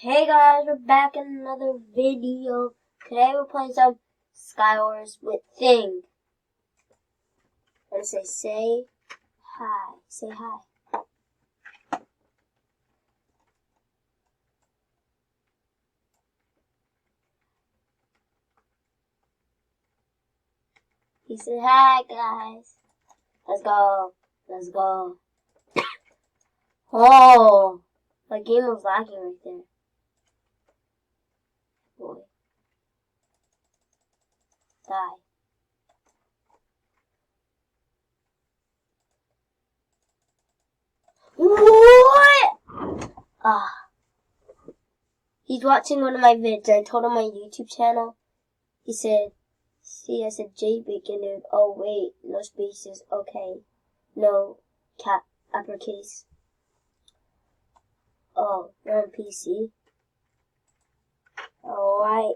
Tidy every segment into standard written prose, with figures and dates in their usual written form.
Hey guys, we're back in another video. Today we're playing some Skywars with Thing. And say hi. Say hi. He said hi guys. Let's go. Let's go. Oh, my game was lagging right there. Boy. Die. What? He's watching one of my vids. I told him my YouTube channel. He said, see, I said J Bacon, dude. Oh, wait. No spaces. Okay. No cap uppercase. Oh, you're on PC. Alright.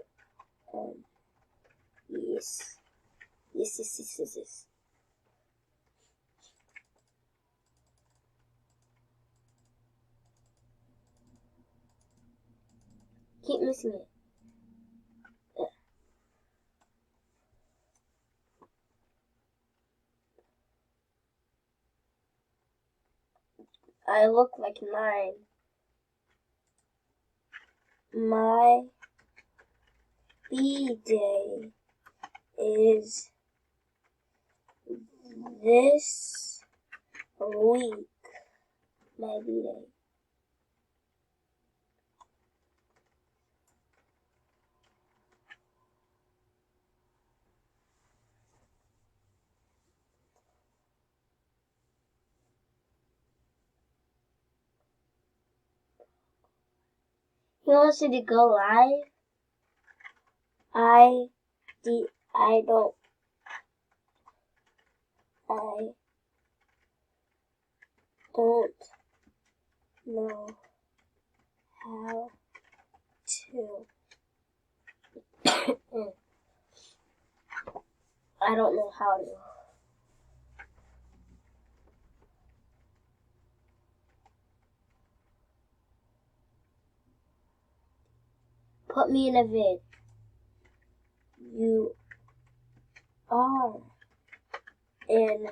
Yes. Yes. Keep missing it. I look like 9. My B-day is this week. My B-day. He wants you to go live. I don't know how to. I don't know how to. Put me in a vid. You are in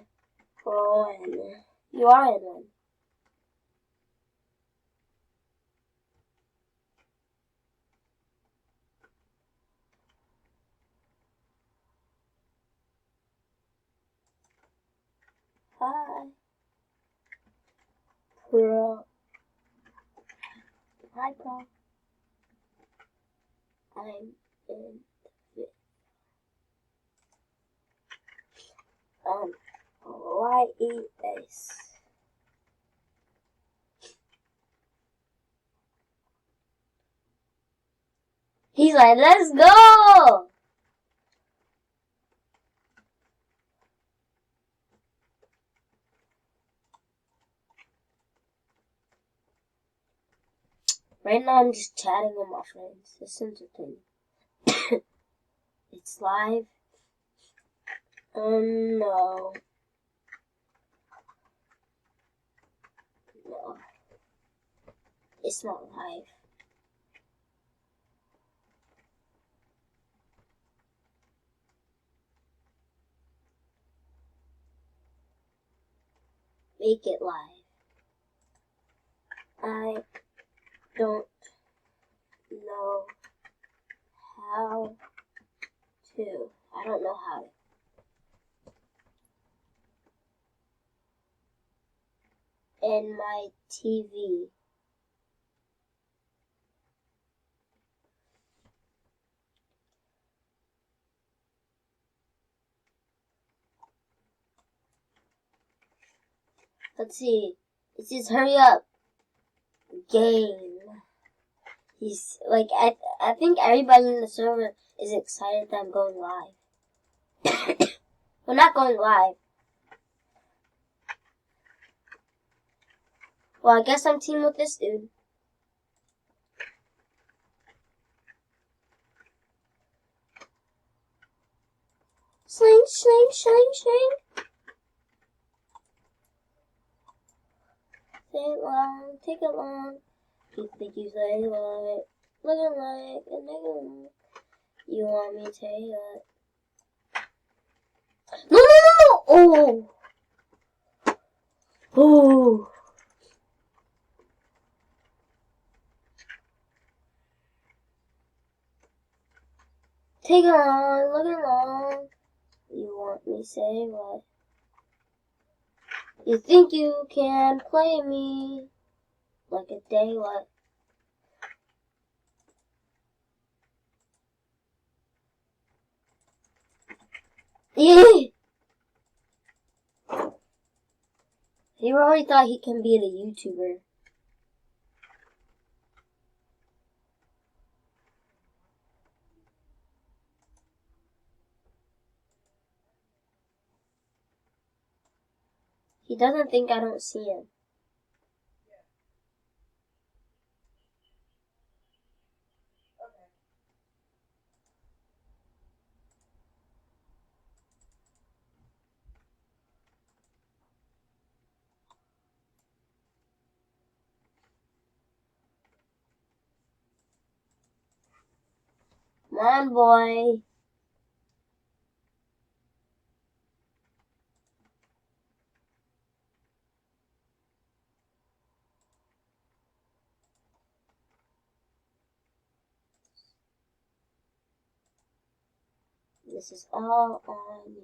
one. You are in one. Hi. Pro. Hi, Pro. I'm in vid. Why eat this? He's like, let's go! Right now I'm just chatting with my friends. It's entertaining. It's live. No. No. It's not live. Make it live. I don't know how to. I don't know how to. And my TV. Let's see. It says hurry up. Game. He's like, I think everybody in the server is excited that I'm going live. We're not going live. Well, I guess I'm teaming with this dude. Sling. Take it long. You think you say what? Looking like a nigga. You want me to tell you what? No, no, no! Oh! Oh! Take it on, looking long. You want me to say what? You think you can play me like a day what? Yeah! He already thought he can be the YouTuber. He doesn't think I don't see him. Come on, boy. This is all on you.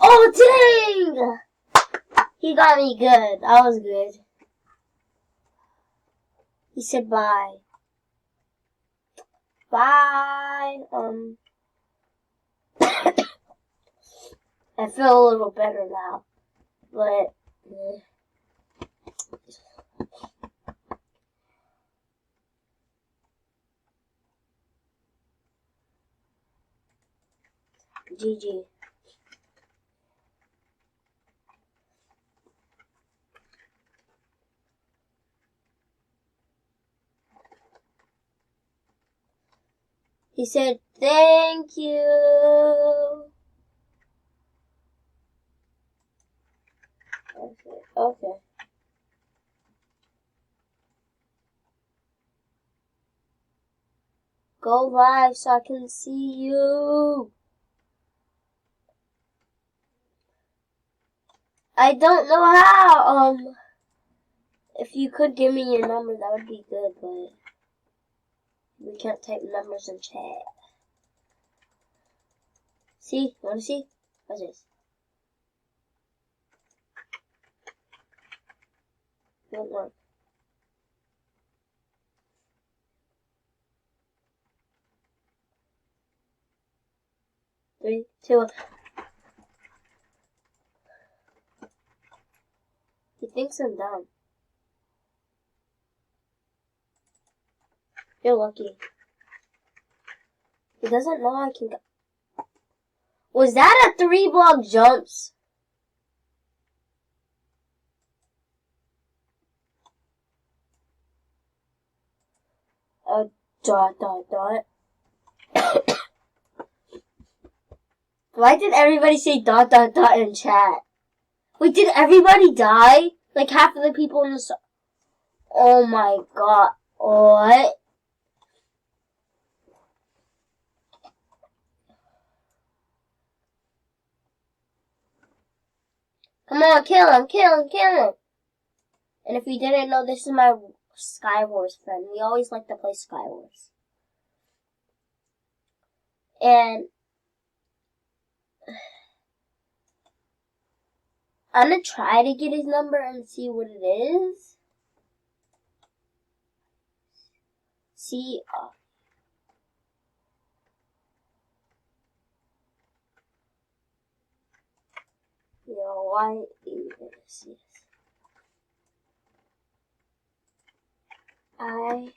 Oh, dang! He got me good. That was good. He said bye. Bye. I feel a little better now. But, GG. He said, thank you. Okay. Go live so I can see you. I don't know how. If you could give me your number, that would be good, but we can't type numbers in chat. See? You wanna see? What's this? Won't work. 3, 2, 1. He thinks I'm dumb. You're lucky. He doesn't know I can go. Was that a 3-block jumps? Dot. Why did everybody say dot in chat? Wait, did everybody die? Like half of the people in the... Oh my god. What? Come on, kill him. And if you didn't know, this is my Skywars friend. We always like to play Skywars. And I'm gonna try to get his number and see what it is. See, why is this? I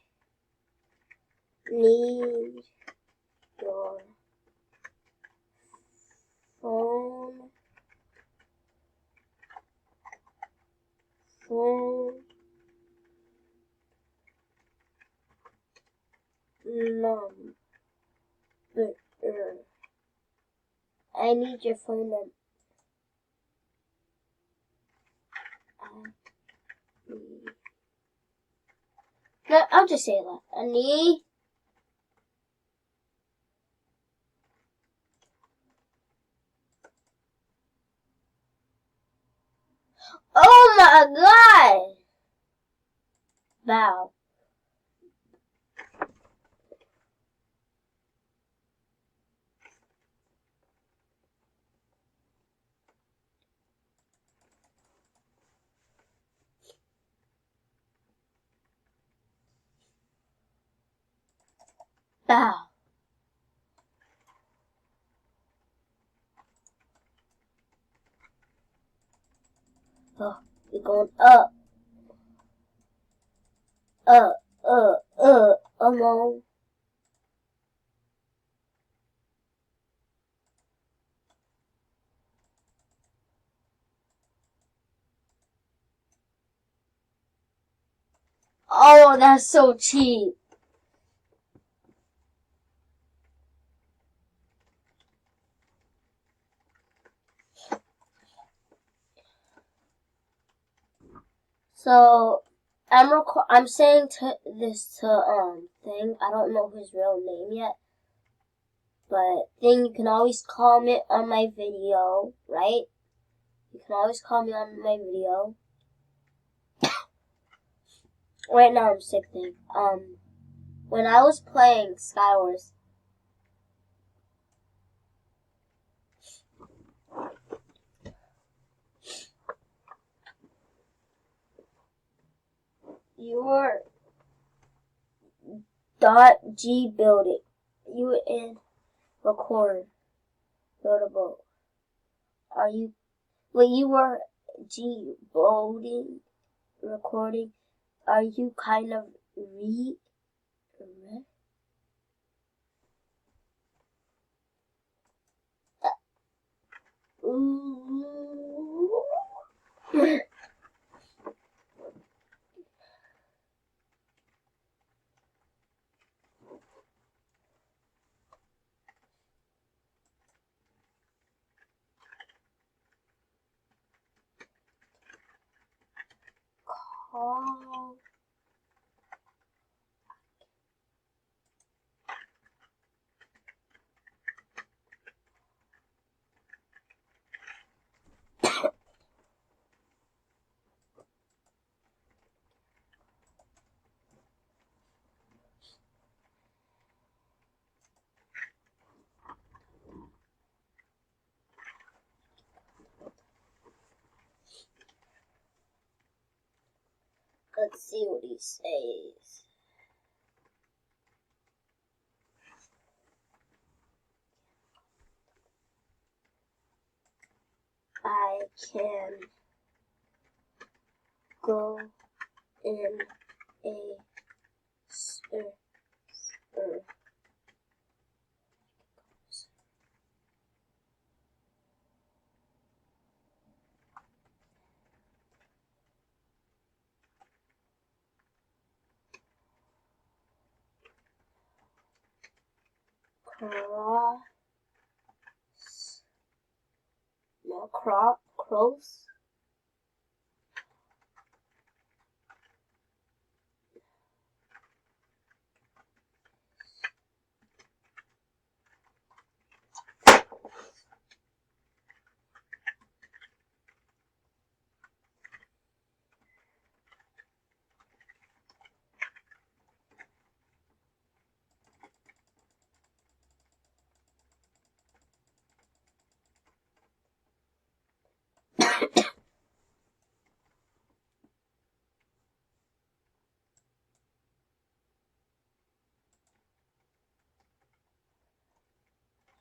need your phone number. I need your phone number. No, I'll just say that. Ani. Oh my god! Wow. Wow. Oh, you're going up. Alone. Oh, that's so cheap. So, I'm saying this to Thing. I don't know his real name yet, but Thing, you can always comment on my video, right? You can always comment on my video. Right now I'm sick, Thing. When I was playing Skywars, you were .g building. You were in record buildable. Are you? When you were G building recording, are you kind of re? Call. Let's see what he says. I can go in a server. Cross.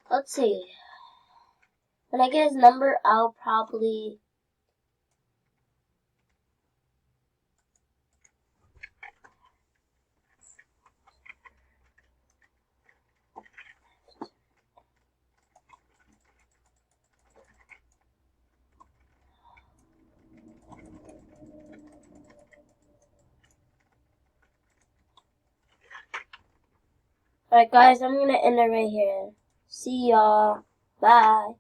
Let's see. When I get his number, I'll probably. Alright guys, I'm gonna end it right here. See y'all. Bye.